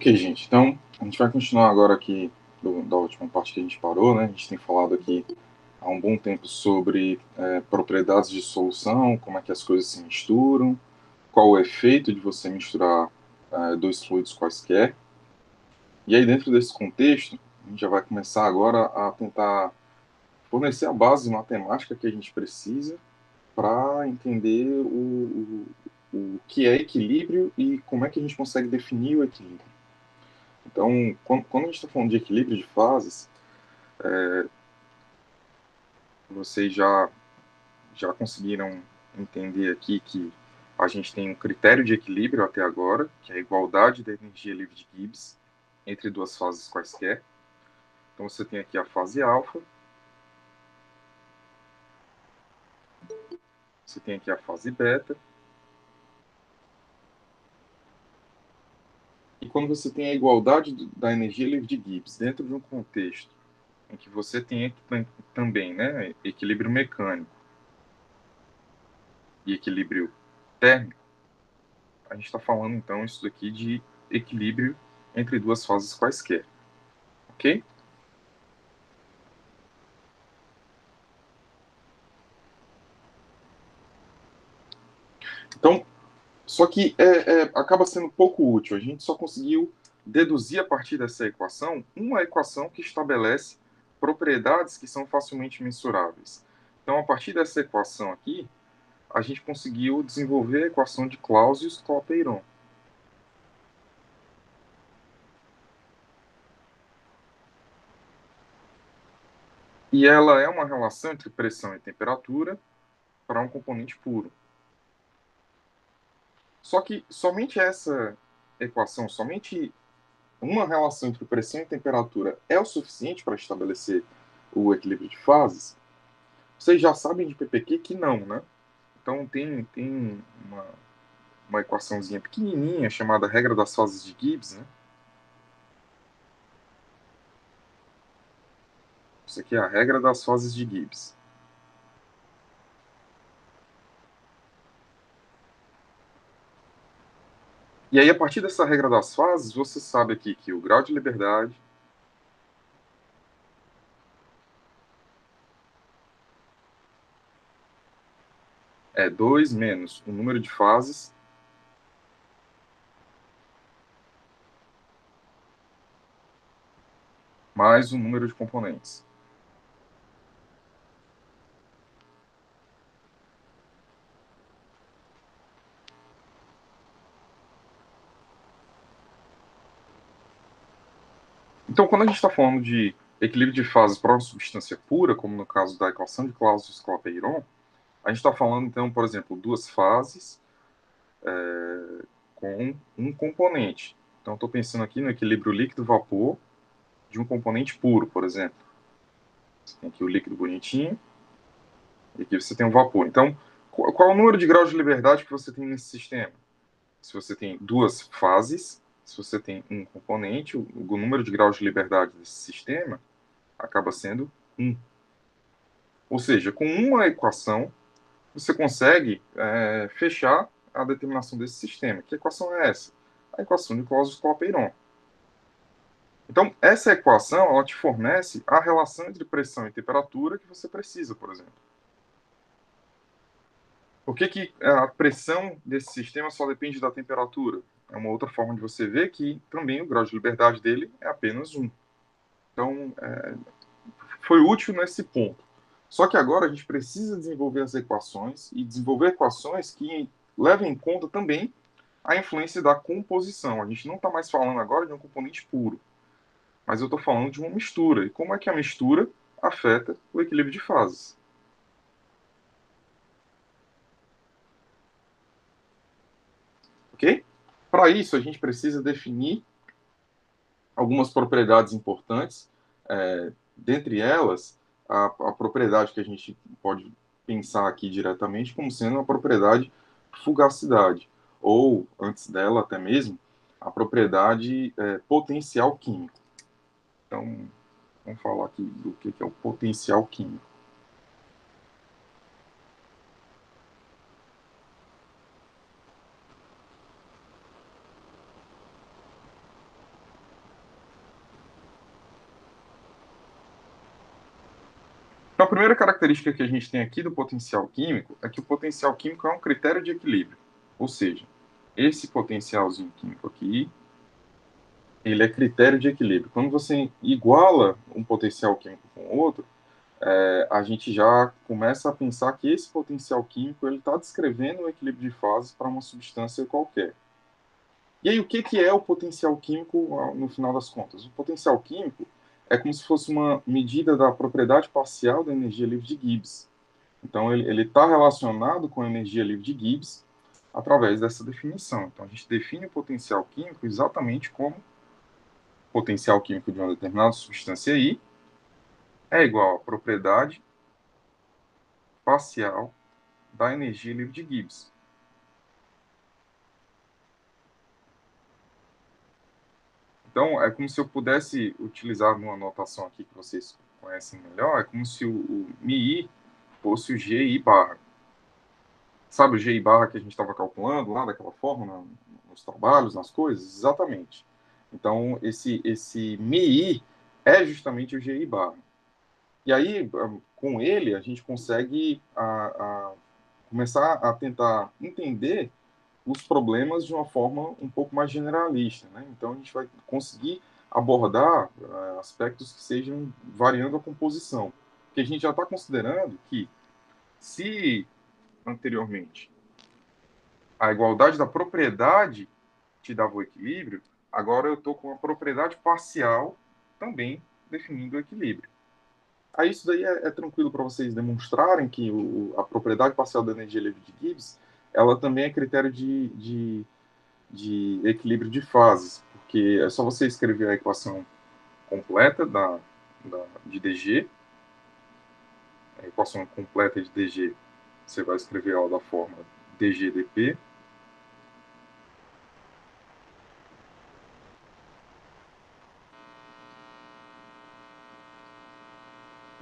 Ok, gente. Então, a gente vai continuar agora aqui da última parte que a gente parou, né? A gente tem falado aqui há um bom tempo sobre propriedades de solução, como é que as coisas se misturam, qual o efeito de você misturar dois fluidos quaisquer. E aí, dentro desse contexto, a gente já vai começar agora a tentar fornecer a base matemática que a gente precisa para entender o que é equilíbrio e como é que a gente consegue definir o equilíbrio. Então, quando a gente está falando de equilíbrio de fases, vocês já conseguiram entender aqui que a gente tem um critério de equilíbrio até agora, que é a igualdade da energia livre de Gibbs entre duas fases quaisquer. Então, você tem aqui a fase alfa, você tem aqui a fase beta, e quando você tem a igualdade da energia livre de Gibbs dentro de um contexto em que você tem também, né, equilíbrio mecânico e equilíbrio térmico, a gente está falando então isso daqui de equilíbrio entre duas fases quaisquer, ok? Então, só que acaba sendo pouco útil. A gente só conseguiu deduzir a partir dessa equação uma equação que estabelece propriedades que são facilmente mensuráveis. Então, a partir dessa equação aqui, a gente conseguiu desenvolver a equação de Clausius-Clapeyron. E ela é uma relação entre pressão e temperatura para um componente puro. Só que somente essa equação, somente uma relação entre pressão e temperatura é o suficiente para estabelecer o equilíbrio de fases? Vocês já sabem de PPQ que não, né? Então tem uma equaçãozinha pequenininha chamada regra das fases de Gibbs, né? Isso aqui é a regra das fases de Gibbs. E aí, a partir dessa regra das fases, você sabe aqui que o grau de liberdade é 2 menos o número de fases mais o número de componentes. Então, quando a gente está falando de equilíbrio de fases para uma substância pura, como no caso da equação de Clausius-Clapeyron, a gente está falando, então, por exemplo, duas fases com um componente. Então, estou pensando aqui no equilíbrio líquido-vapor de um componente puro, por exemplo. Você tem aqui o líquido bonitinho e aqui você tem o vapor. Então, qual é o número de graus de liberdade que você tem nesse sistema? Se você tem duas fases, se você tem um componente, o número de graus de liberdade desse sistema acaba sendo 1. Ou seja, com uma equação, você consegue fechar a determinação desse sistema. Que equação é essa? A equação de Clausius-Clapeyron. Então, essa equação ela te fornece a relação entre pressão e temperatura que você precisa, por exemplo. Por que a pressão desse sistema só depende da temperatura? É uma outra forma de você ver que também o grau de liberdade dele é apenas 1. Então, foi útil nesse ponto. Só que agora a gente precisa desenvolver as equações e desenvolver equações que levem em conta também a influência da composição. A gente não está mais falando agora de um componente puro, mas eu estou falando de uma mistura. E como é que a mistura afeta o equilíbrio de fases? Ok? Para isso, a gente precisa definir algumas propriedades importantes, dentre elas, a propriedade que a gente pode pensar aqui diretamente como sendo a propriedade fugacidade, ou, antes dela até mesmo, a propriedade potencial químico. Então, vamos falar aqui do que é o potencial químico. Então, a primeira característica que a gente tem aqui do potencial químico é que o potencial químico é um critério de equilíbrio. Ou seja, esse potencialzinho químico aqui, ele é critério de equilíbrio. Quando você iguala um potencial químico com outro, a gente já começa a pensar que esse potencial químico ele está descrevendo o equilíbrio de fases para uma substância qualquer. E aí, o que é o potencial químico no final das contas? O potencial químico é como se fosse uma medida da propriedade parcial da energia livre de Gibbs. Então, ele está relacionado com a energia livre de Gibbs através dessa definição. Então, a gente define o potencial químico exatamente como o potencial químico de uma determinada substância I é igual à propriedade parcial da energia livre de Gibbs. Então, é como se eu pudesse utilizar uma notação aqui que vocês conhecem melhor, é como se o MI fosse o GI barra. Sabe o GI barra que a gente estava calculando lá daquela forma, nos trabalhos, nas coisas? Exatamente. Então, esse MI é justamente o GI barra. E aí, com ele, a gente consegue começar a tentar entender os problemas de uma forma um pouco mais generalista, né? Então a gente vai conseguir abordar aspectos que sejam variando a composição, porque a gente já está considerando que se anteriormente a igualdade da propriedade te dava o equilíbrio, agora eu estou com a propriedade parcial também definindo o equilíbrio. Aí isso daí é tranquilo para vocês demonstrarem que a propriedade parcial da energia livre de Gibbs ela também é critério de equilíbrio de fases, porque é só você escrever a equação completa de DG, a equação completa de DG, você vai escrever ela da forma dGdP,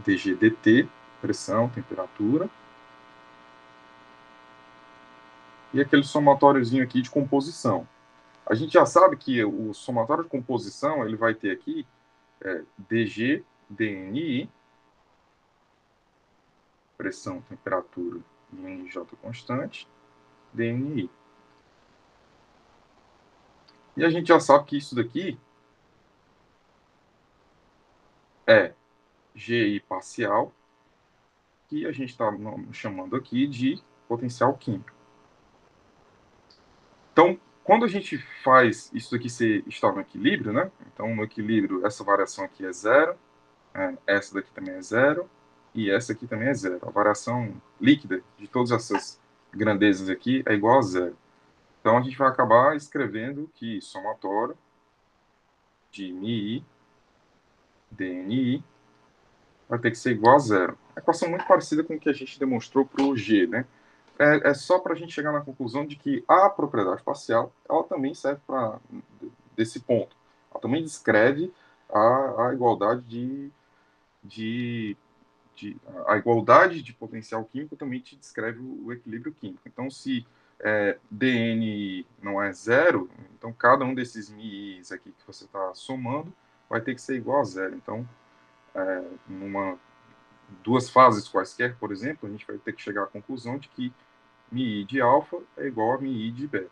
dGdt, pressão, temperatura, e aquele somatóriozinho aqui de composição. A gente já sabe que o somatório de composição ele vai ter aqui dG, dNi, pressão, temperatura e NJ constante, dNi. E a gente já sabe que isso daqui é GI parcial, que a gente está chamando aqui de potencial químico. Então, quando a gente faz isso daqui estar no equilíbrio, né? Então, no equilíbrio, essa variação aqui é zero, essa daqui também é zero, e essa aqui também é zero. A variação líquida de todas essas grandezas aqui é igual a zero. Então, a gente vai acabar escrevendo que somatório de MI, DNI, vai ter que ser igual a zero. A equação muito parecida com o que a gente demonstrou para o G, né? É só para a gente chegar na conclusão de que a propriedade parcial ela também serve para desse ponto. Ela também descreve a igualdade de a igualdade de potencial químico também te descreve o equilíbrio químico. Então, se dN não é zero, então cada um desses mi's aqui que você está somando vai ter que ser igual a zero. Então, duas fases quaisquer, por exemplo, a gente vai ter que chegar à conclusão de que MI de alfa é igual a MI de beta.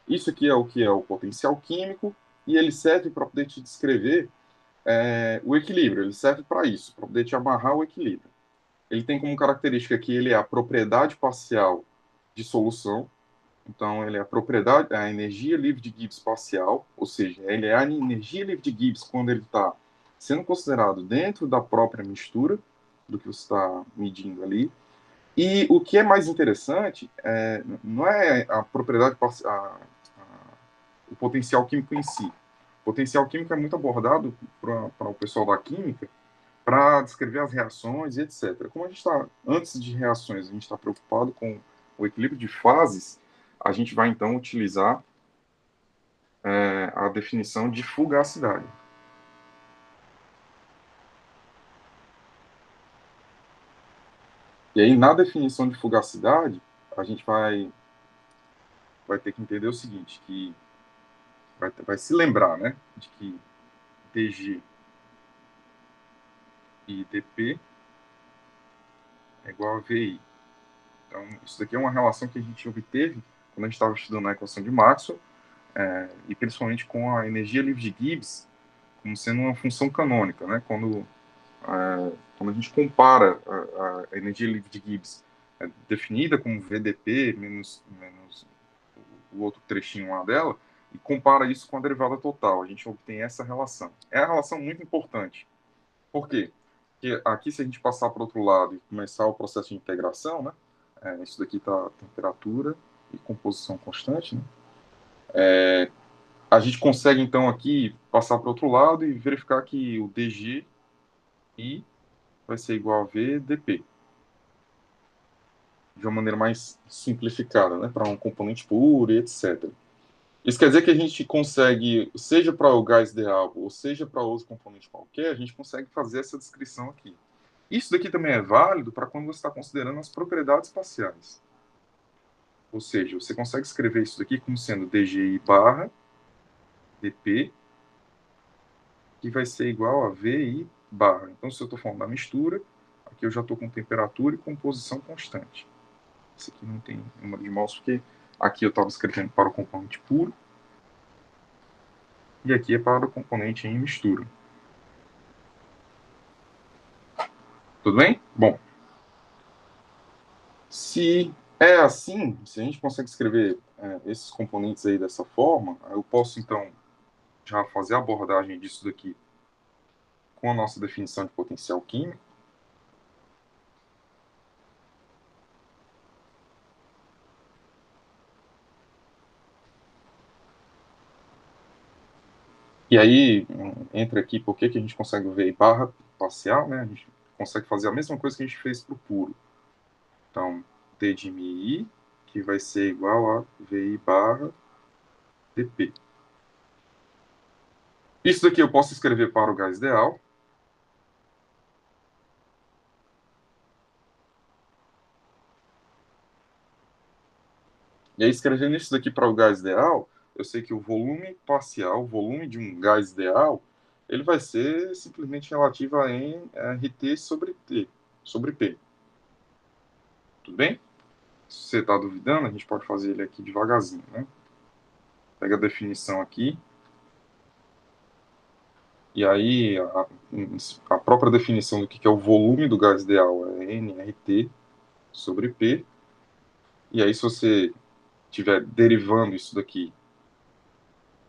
Isso aqui é o que é o potencial químico e ele serve para poder te descrever o equilíbrio. Ele serve para isso, para poder te amarrar o equilíbrio. Ele tem como característica que ele é a propriedade parcial de solução. Então, ele é a propriedade, a energia livre de Gibbs parcial, ou seja, ele é a energia livre de Gibbs quando ele está sendo considerado dentro da própria mistura do que você está medindo ali. E o que é mais interessante não é a propriedade, o potencial químico em si. O potencial químico é muito abordado para o pessoal da química para descrever as reações e etc. Como a gente está, antes de reações, a gente está preocupado com o equilíbrio de fases, a gente vai então utilizar a definição de fugacidade. E aí, na definição de fugacidade, a gente vai ter que entender o seguinte, que vai se lembrar, né, de que dG e dP é igual a VI. Então, isso daqui é uma relação que a gente obteve quando a gente estava estudando a equação de Maxwell, e principalmente com a energia livre de Gibbs como sendo uma função canônica, né? Quando a gente compara a energia livre de Gibbs definida como VDP menos o outro trechinho lá dela, e compara isso com a derivada total, a gente obtém essa relação. É uma relação muito importante. Por quê? Porque aqui, se a gente passar para o outro lado e começar o processo de integração, né? Isso daqui está temperatura e composição constante, né? A gente consegue, então, aqui passar para o outro lado e verificar que o dg I vai ser igual a VdP, de uma maneira mais simplificada, né? Para um componente puro e etc. Isso quer dizer que a gente consegue, seja para o gás ideal ou seja para outro componente qualquer, a gente consegue fazer essa descrição aqui. Isso daqui também é válido para quando você está considerando as propriedades parciais. Ou seja, você consegue escrever isso daqui como sendo dgi barra dp, que vai ser igual a vi barra. Então, se eu estou falando da mistura, aqui eu já estou com temperatura e composição constante. Isso aqui não tem número de mols, porque aqui eu estava escrevendo para o componente puro, e aqui é para o componente em mistura. Tudo bem? Bom, se é assim, se a gente consegue escrever esses componentes aí dessa forma, eu posso, então, já fazer a abordagem disso daqui com a nossa definição de potencial químico. E aí, entra aqui, por que a gente consegue ver barra parcial, né? A gente consegue fazer a mesma coisa que a gente fez para o puro. Então, D de mi, que vai ser igual a VI barra dP. Isso daqui eu posso escrever para o gás ideal. E aí, escrevendo isso daqui para o gás ideal, eu sei que o volume parcial, o volume de um gás ideal, ele vai ser simplesmente relativo a RT sobre T, sobre P. Tudo bem? Se você está duvidando, a gente pode fazer ele aqui devagarzinho, né? Pega a definição aqui. E aí, a própria definição do que é o volume do gás ideal é nRT sobre P. E aí, se você estiver derivando isso daqui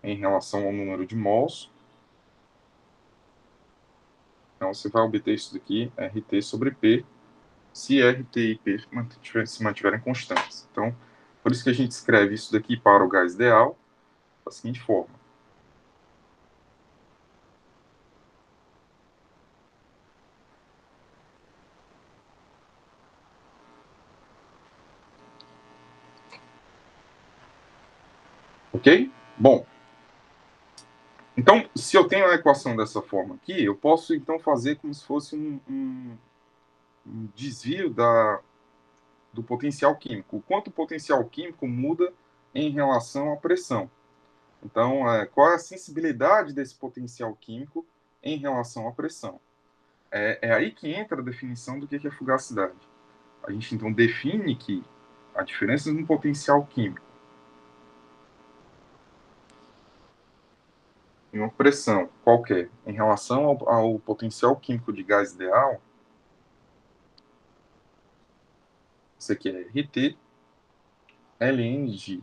em relação ao número de mols, então você vai obter isso daqui, RT sobre P, se RT e P se mantiverem constantes. Então, por isso que a gente escreve isso daqui para o gás ideal da seguinte forma. Ok? Bom, então, se eu tenho a equação dessa forma aqui, eu posso então fazer como se fosse um desvio do potencial químico. O quanto o potencial químico muda em relação à pressão. Então, qual é a sensibilidade desse potencial químico em relação à pressão? É aí que entra a definição do que é fugacidade. A gente, então, define que a diferença no potencial químico em uma pressão qualquer em relação ao potencial químico de gás ideal, isso aqui é RT ln de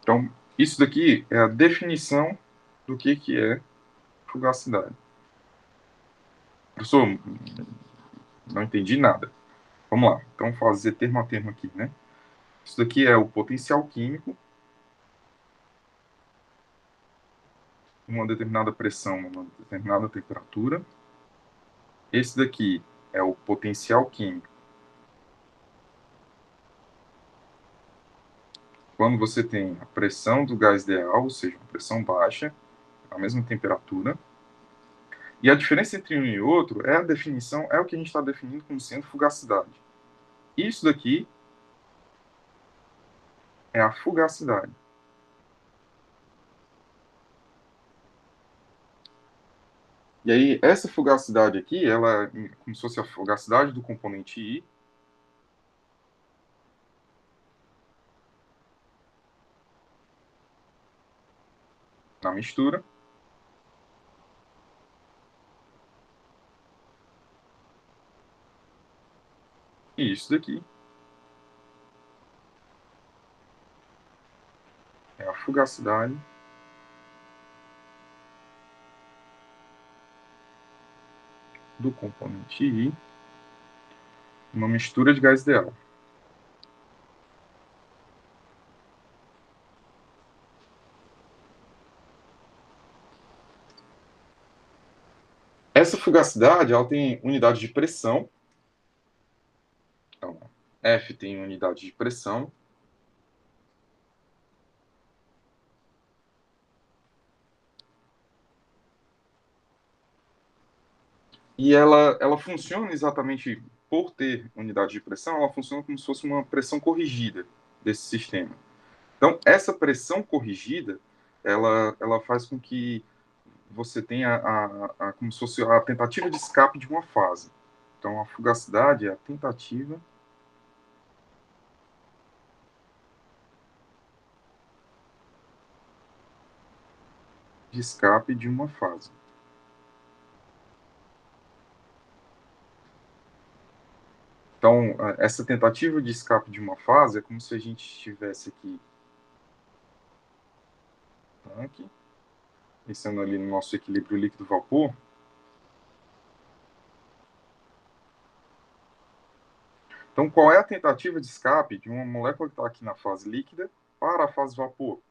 então, isso daqui é a definição do que é fugacidade. Professor, não entendi nada. Vamos lá. Então, fazer termo a termo aqui, né? Isso daqui é o potencial químico em uma determinada pressão, uma determinada temperatura. Esse daqui é o potencial químico quando você tem a pressão do gás ideal, ou seja, uma pressão baixa, a mesma temperatura. E a diferença entre um e outro é a definição, é o que a gente está definindo como sendo fugacidade. Isso daqui é a fugacidade. E aí, essa fugacidade aqui, ela é como se fosse a fugacidade do componente I na mistura. E isso daqui é a fugacidade do componente I numa mistura de gás ideal. Essa fugacidade ela tem unidade de pressão. Então, F tem unidade de pressão. E ela funciona exatamente por ter unidade de pressão, ela funciona como se fosse uma pressão corrigida desse sistema. Então, essa pressão corrigida, ela faz com que você tenha como se fosse a tentativa de escape de uma fase. Então, a fugacidade é a tentativa de escape de uma fase. Então, essa tentativa de escape de uma fase é como se a gente estivesse aqui tanque, pensando ali no nosso equilíbrio líquido-vapor. Então, qual é a tentativa de escape de uma molécula que está aqui na fase líquida para a fase vapor?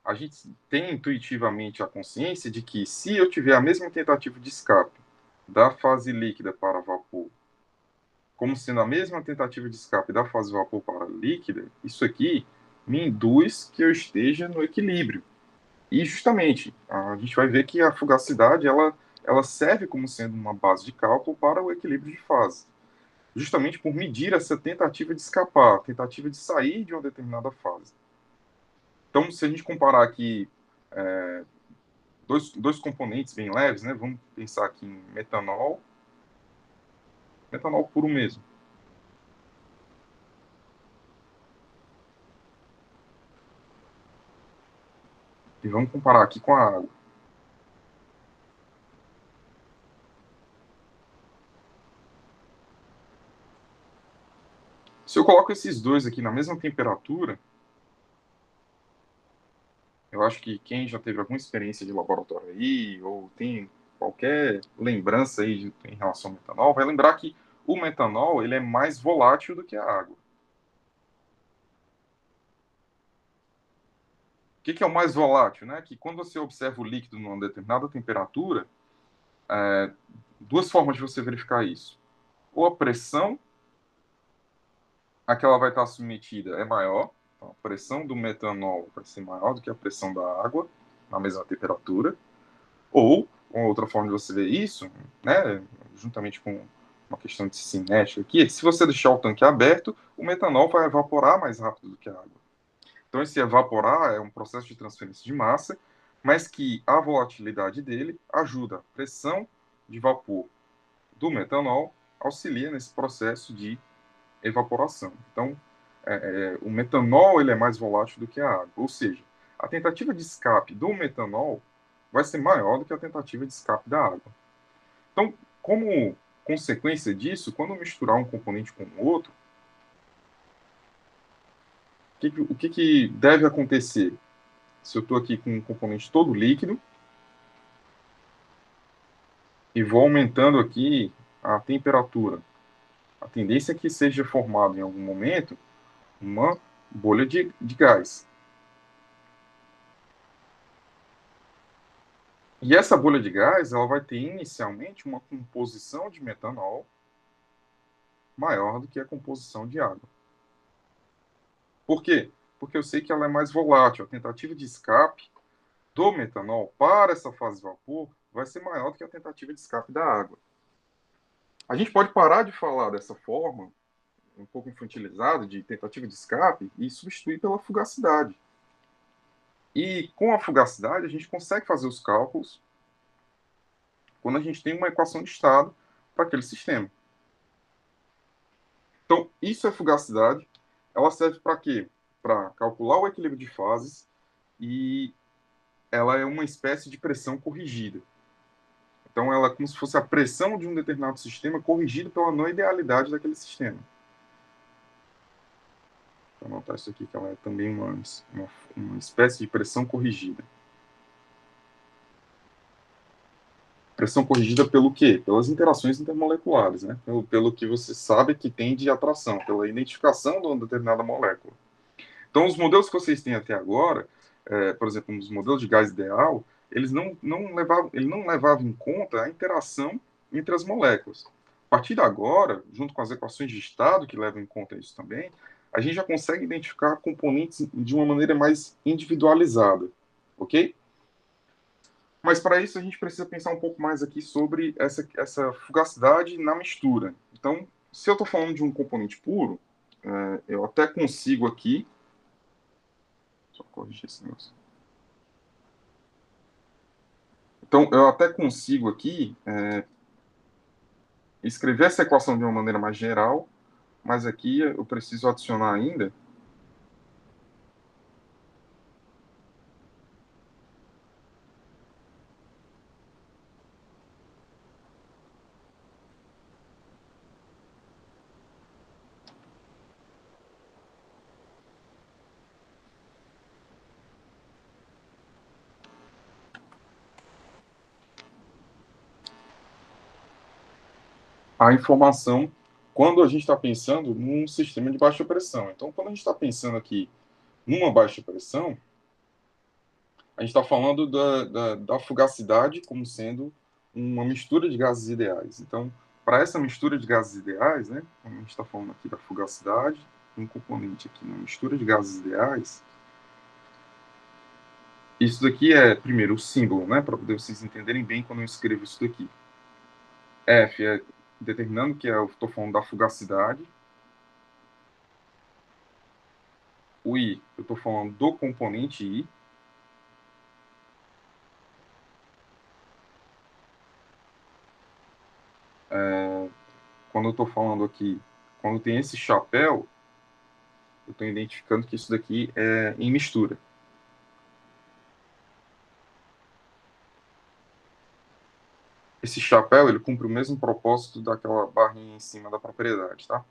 A gente tem intuitivamente a consciência de que se eu tiver a mesma tentativa de escape da fase líquida para vapor, como sendo a mesma tentativa de escape da fase vapor para líquida, isso aqui me induz que eu esteja no equilíbrio. E justamente, a gente vai ver que a fugacidade ela serve como sendo uma base de cálculo para o equilíbrio de fase, justamente por medir essa tentativa de escapar, a tentativa de sair de uma determinada fase. Então, se a gente comparar aqui dois componentes bem leves, né, vamos pensar aqui em metanol, metanol puro mesmo, e vamos comparar aqui com a água. Se eu coloco esses dois aqui na mesma temperatura, eu acho que quem já teve alguma experiência de laboratório aí, ou tem qualquer lembrança aí em relação ao metanol, vai lembrar que o metanol ele é mais volátil do que a água. O que é o mais volátil? Né? Que quando você observa o líquido numa determinada temperatura, é, duas formas de você verificar isso. Ou a pressão a que ela vai estar submetida é maior, então a pressão do metanol vai ser maior do que a pressão da água na mesma temperatura, ou uma outra forma de você ver isso, né, juntamente com uma questão de cinética aqui, é que se você deixar o tanque aberto, o metanol vai evaporar mais rápido do que a água. Então, esse evaporar é um processo de transferência de massa, mas que a volatilidade dele ajuda a pressão de vapor do metanol auxilia nesse processo de evaporação. Então, o metanol ele é mais volátil do que a água, ou seja, a tentativa de escape do metanol vai ser maior do que a tentativa de escape da água. Então, como consequência disso, quando misturar um componente com o outro, o que deve acontecer? Se eu estou aqui com um componente todo líquido e vou aumentando aqui a temperatura, a tendência é que seja formado em algum momento uma bolha de gás. E essa bolha de gás ela vai ter inicialmente uma composição de metanol maior do que a composição de água. Por quê? Porque eu sei que ela é mais volátil. A tentativa de escape do metanol para essa fase de vapor vai ser maior do que a tentativa de escape da água. A gente pode parar de falar dessa forma, um pouco infantilizado, de tentativa de escape, e substituir pela fugacidade. E com a fugacidade, a gente consegue fazer os cálculos quando a gente tem uma equação de estado para aquele sistema. Então, isso é fugacidade. Ela serve para quê? Para calcular o equilíbrio de fases e ela é uma espécie de pressão corrigida. Então, ela é como se fosse a pressão de um determinado sistema corrigida pela não idealidade daquele sistema. Vou anotar isso aqui, que ela é também uma espécie de pressão corrigida. Pressão corrigida pelo quê? Pelas interações intermoleculares, né? Pelo que você sabe que tem de atração, pela identificação de uma determinada molécula. Então, os modelos que vocês têm até agora, por exemplo, os modelos de gás ideal, ele não levava em conta a interação entre as moléculas. A partir de agora, junto com as equações de estado, que levam em conta isso também, a gente já consegue identificar componentes de uma maneira mais individualizada, ok? Mas para isso a gente precisa pensar um pouco mais aqui sobre essa fugacidade na mistura. Então, se eu estou falando de um componente puro, eu até consigo aqui. Só corrigir esse negócio. Então, eu até consigo aqui escrever essa equação de uma maneira mais geral, mas aqui eu preciso adicionar ainda a informação quando a gente está pensando num sistema de baixa pressão. Então, quando a gente está pensando aqui numa baixa pressão, a gente está falando da fugacidade como sendo uma mistura de gases ideais. Então, para essa mistura de gases ideais, né, como a gente está falando aqui da fugacidade, um componente aqui na mistura de gases ideais, isso daqui é, primeiro, o símbolo, né, para poder vocês entenderem bem quando eu escrevo isso daqui. F é determinando que eu estou falando da fugacidade. O I, eu estou falando do componente I. Quando eu estou falando aqui, quando tem esse chapéu, eu estou identificando que isso daqui é em mistura. Esse chapéu, ele cumpre o mesmo propósito daquela barrinha em cima da propriedade, tá?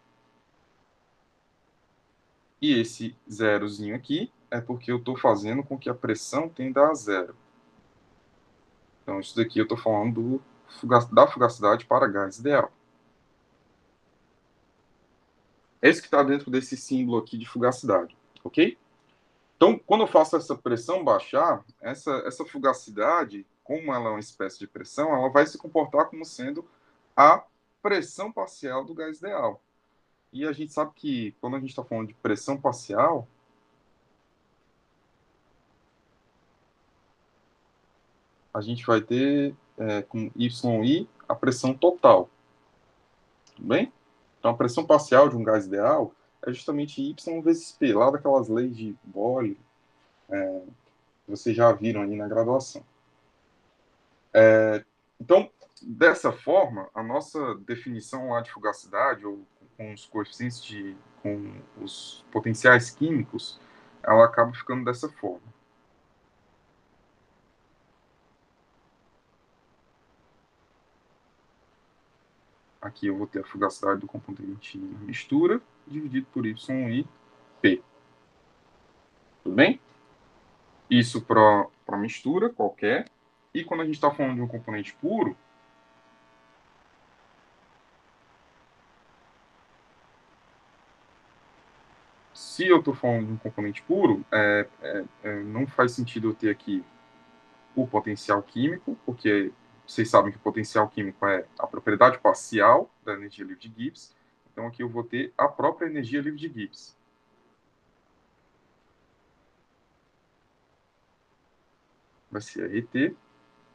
E esse zerozinho aqui é porque eu estou fazendo com que a pressão tenda a zero. Então, isso daqui eu estou falando da fugacidade para gás ideal. Esse que está dentro desse símbolo aqui de fugacidade, ok? Então, quando eu faço essa pressão baixar, essa fugacidade, como ela é uma espécie de pressão, ela vai se comportar como sendo a pressão parcial do gás ideal. E a gente sabe que quando a gente está falando de pressão parcial, a gente vai ter com YI a pressão total. Tudo bem? Então, a pressão parcial de um gás ideal é justamente Y vezes P, lá daquelas leis de Boyle, que vocês já viram aí na graduação. Então, dessa forma, a nossa definição lá de fugacidade, ou com os coeficientes com os potenciais químicos, ela acaba ficando dessa forma. Aqui eu vou ter a fugacidade do componente na mistura, dividido por Y e P. Tudo bem? Isso para mistura qualquer. E quando a gente está falando de um componente puro, se eu estou falando de um componente puro, não faz sentido eu ter aqui o potencial químico, porque vocês sabem que o potencial químico é a propriedade parcial da energia livre de Gibbs. Então aqui eu vou ter a própria energia livre de Gibbs. Vai ser a ET,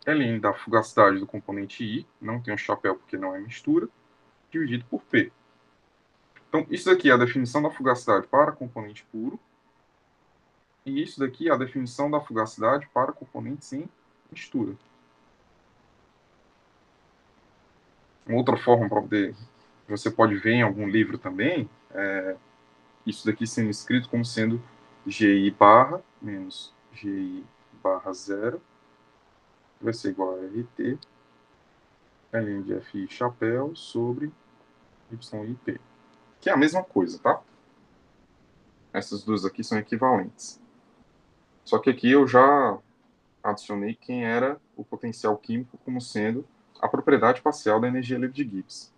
ln da fugacidade do componente I, não tem um chapéu porque não é mistura, dividido por P. Então, isso daqui é a definição da fugacidade para componente puro, e isso daqui é a definição da fugacidade para componentes em mistura. Uma outra forma para poder, você pode ver em algum livro também, isso daqui sendo escrito como sendo GI barra menos GI barra 0, vai ser igual a RT, ln de FI chapéu sobre YIP, que é a mesma coisa, tá? Essas duas aqui são equivalentes. Só que aqui eu já adicionei quem era o potencial químico como sendo a propriedade parcial da energia livre de Gibbs.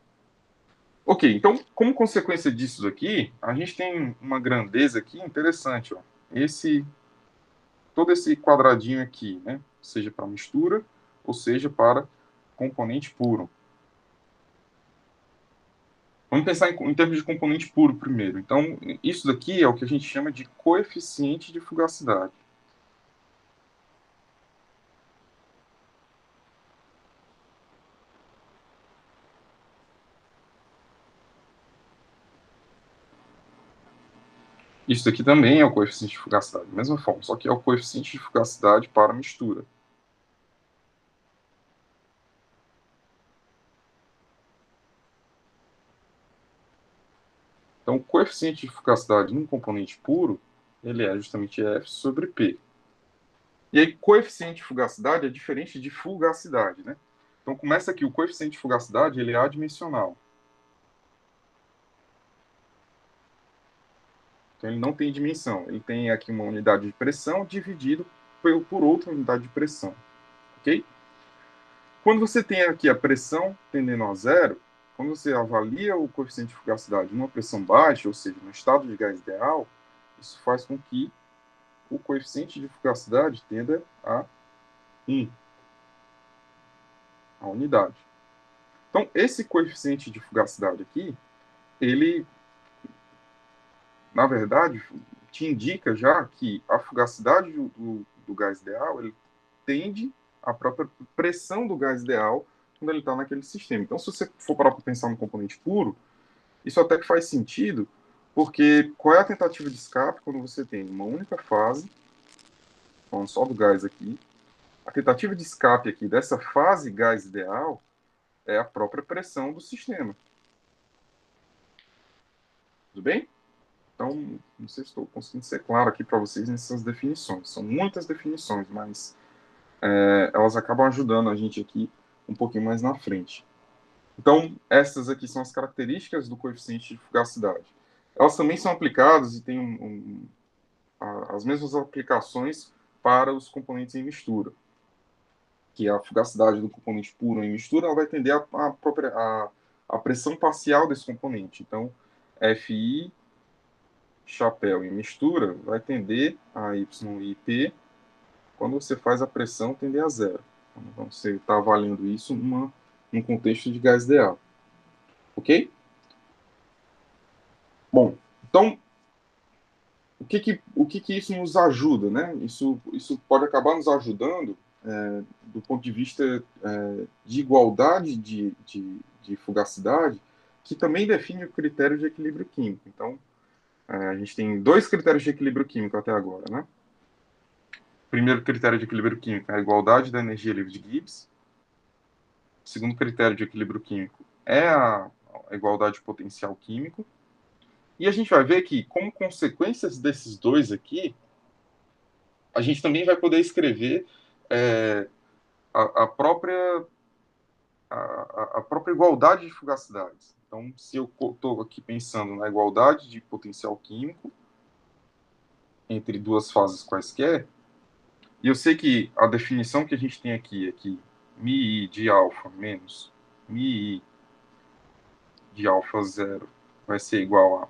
Ok, então, como consequência disso daqui, a gente tem uma grandeza aqui interessante, ó. Todo esse quadradinho aqui, né? Seja para mistura, ou seja para componente puro. Vamos pensar em termos de componente puro primeiro. Então, isso daqui é o que a gente chama de coeficiente de fugacidade. Isso daqui também é o coeficiente de fugacidade, da mesma forma, só que é o coeficiente de fugacidade para mistura. Então, o coeficiente de fugacidade num componente puro, ele é justamente F sobre P. E aí, coeficiente de fugacidade é diferente de fugacidade, né? Então, começa aqui, o coeficiente de fugacidade, ele é adimensional. Então, ele não tem dimensão. Ele tem aqui uma unidade de pressão dividido por outra unidade de pressão, ok? Quando você tem aqui a pressão tendendo a zero, quando você avalia o coeficiente de fugacidade numa pressão baixa, ou seja, no estado de gás ideal, isso faz com que o coeficiente de fugacidade tenda a 1, a unidade. Então, esse coeficiente de fugacidade aqui, ele, na verdade, te indica já que a fugacidade do gás ideal, ele tende à própria pressão do gás ideal quando ele está naquele sistema. Então, se você for parar para pensar no componente puro, isso até que faz sentido, porque qual é a tentativa de escape quando você tem uma única fase, falando só do gás aqui, a tentativa de escape aqui dessa fase gás ideal é a própria pressão do sistema. Tudo bem? Então, não sei se estou conseguindo ser claro aqui para vocês nessas definições. São muitas definições, mas elas acabam ajudando a gente aqui um pouquinho mais na frente. Então, essas aqui são as características do coeficiente de fugacidade. Elas também são aplicadas e têm as mesmas aplicações para os componentes em mistura, que a fugacidade do componente puro em mistura ela vai tender a pressão parcial desse componente. Então, Fi chapéu em mistura vai tender a YIP quando você faz a pressão tender a zero. Então, você está avaliando isso num contexto de gás ideal. Ok? Bom, então, o que isso nos ajuda, né? Isso pode acabar nos ajudando do ponto de vista de igualdade de fugacidade, que também define o critério de equilíbrio químico. Então, a gente tem dois critérios de equilíbrio químico até agora, né? Primeiro critério de equilíbrio químico é a igualdade da energia livre de Gibbs. O segundo critério de equilíbrio químico é a igualdade de potencial químico. E a gente vai ver que, como consequências desses dois aqui, a gente também vai poder escrever é, a própria, a própria igualdade de fugacidades. Então, se eu estou aqui pensando na igualdade de potencial químico entre duas fases quaisquer, e eu sei que a definição que a gente tem aqui é que μi de alfa menos μi de alfa zero vai ser igual a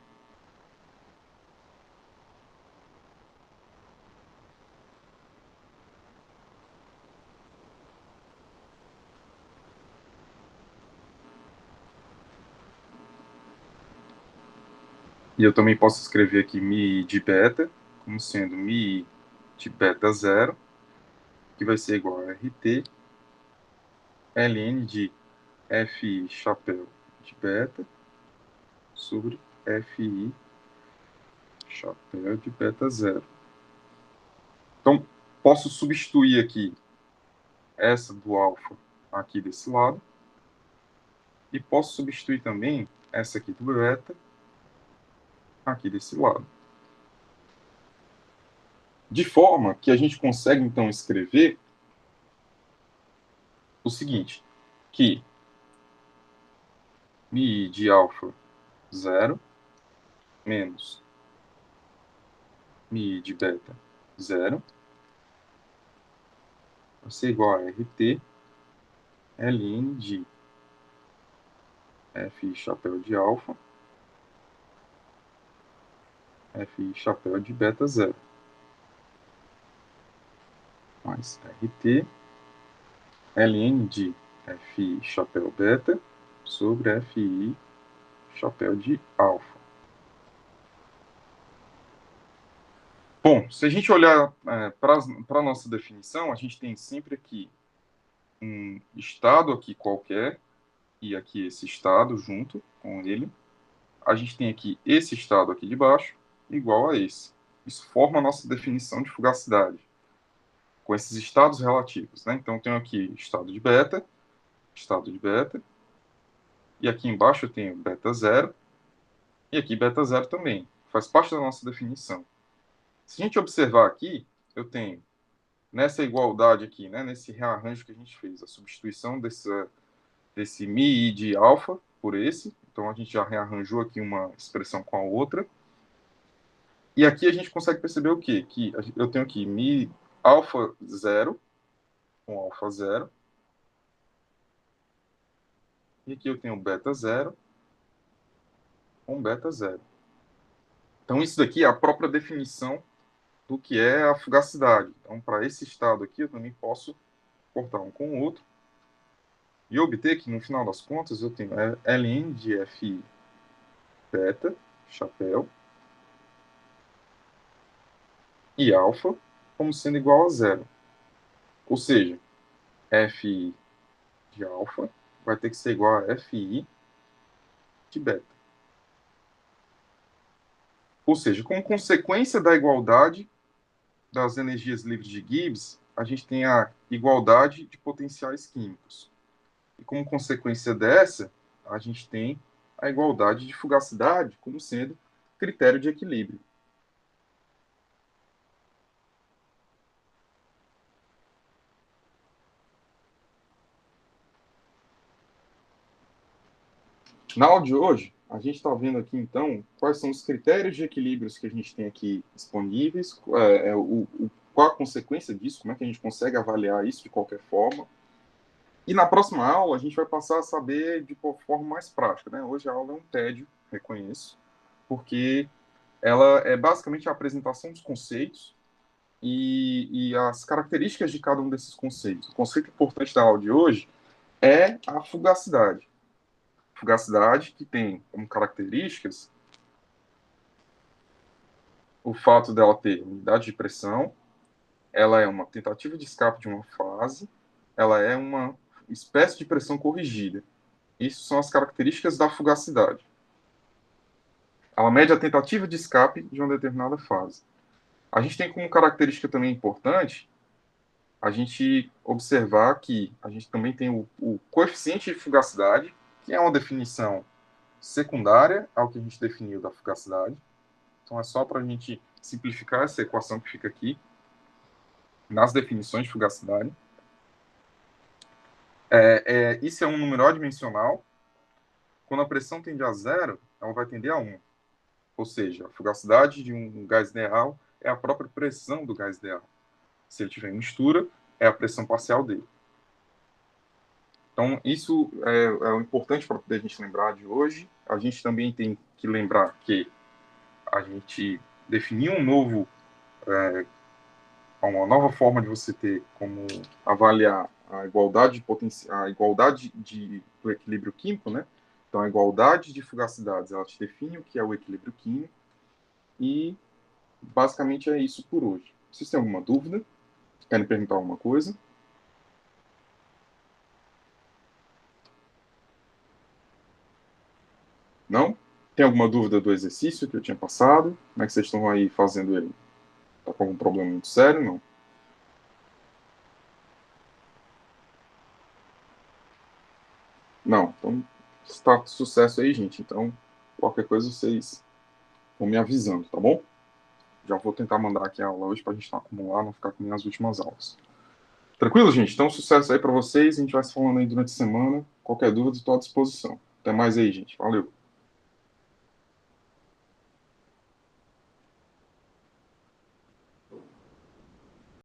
e eu também posso escrever aqui μi de beta como sendo μi de beta zero, que vai ser igual a RT ln de Fi chapéu de beta sobre Fi chapéu de beta zero. Então, posso substituir aqui essa do alfa aqui desse lado e posso substituir também essa aqui do beta aqui desse lado. De forma que a gente consegue, então, escrever o seguinte, que mi de alfa 0 menos mi de beta 0 vai ser igual a RT ln de F chapéu de alfa F chapéu de beta 0 mais RT ln de F chapéu beta sobre Fi chapéu de alfa. Bom, se a gente olhar para a nossa definição, a gente tem sempre aqui um estado aqui qualquer e aqui esse estado junto com ele. A gente tem aqui esse estado aqui de baixo igual a esse. Isso forma a nossa definição de fugacidade com esses estados relativos, né? Então eu tenho aqui estado de beta, e aqui embaixo eu tenho beta 0 e aqui beta 0 também. Faz parte da nossa definição. Se a gente observar aqui, eu tenho nessa igualdade aqui, né, nesse rearranjo que a gente fez, a substituição desse mi de alfa por esse. Então a gente já rearranjou aqui uma expressão com a outra. E aqui a gente consegue perceber o quê? Que eu tenho aqui mi alfa 0 com alfa 0. E aqui eu tenho beta 0 com beta 0. Então isso daqui é a própria definição do que é a fugacidade. Então para esse estado aqui eu também posso cortar um com o outro e obter que no final das contas eu tenho ln de Fi beta, chapéu, e alfa como sendo igual a 0. Ou seja, Fi de alfa vai ter que ser igual a Fi de beta. Ou seja, como consequência da igualdade das energias livres de Gibbs, a gente tem a igualdade de potenciais químicos. E como consequência dessa, a gente tem a igualdade de fugacidade como sendo critério de equilíbrio. Na aula de hoje, a gente está vendo aqui, então, quais são os critérios de equilíbrios que a gente tem aqui disponíveis, qual a consequência disso, como é que a gente consegue avaliar isso de qualquer forma. E na próxima aula, a gente vai passar a saber de qual forma mais prática. Né? Hoje a aula é um tédio, reconheço, porque ela é basicamente a apresentação dos conceitos e as características de cada um desses conceitos. O conceito importante da aula de hoje é a fugacidade. Fugacidade que tem como características o fato dela ter unidade de pressão, ela é uma tentativa de escape de uma fase, ela é uma espécie de pressão corrigida. Isso são as características da fugacidade. Ela mede a tentativa de escape de uma determinada fase. A gente tem como característica também importante a gente observar que a gente também tem o coeficiente de fugacidade, que é uma definição secundária ao que a gente definiu da fugacidade. Então é só para a gente simplificar essa equação que fica aqui nas definições de fugacidade. Isso é um número adimensional. Quando a pressão tende a 0, ela vai tender a 1. Ou seja, a fugacidade de um gás ideal é a própria pressão do gás ideal. Se ele tiver em mistura, é a pressão parcial dele. Então, isso é o importante para poder a gente lembrar de hoje. A gente também tem que lembrar que a gente definiu uma nova forma de você ter como avaliar a igualdade do equilíbrio químico, né? Então, a igualdade de fugacidades, ela te define o que é o equilíbrio químico e basicamente é isso por hoje. Vocês têm alguma dúvida? Querem perguntar alguma coisa? Não? Tem alguma dúvida do exercício que eu tinha passado? Como é que vocês estão aí fazendo ele? Tá com algum problema muito sério? Não? Não. Então, Está sucesso aí, gente. Então, qualquer coisa vocês vão me avisando, tá bom? Já vou tentar mandar aqui a aula hoje para a gente não acumular, não ficar com minhas últimas aulas. Tranquilo, gente? Então, sucesso aí para vocês. A gente vai se falando aí durante a semana. Qualquer dúvida, estou à disposição. Até mais aí, gente. Valeu.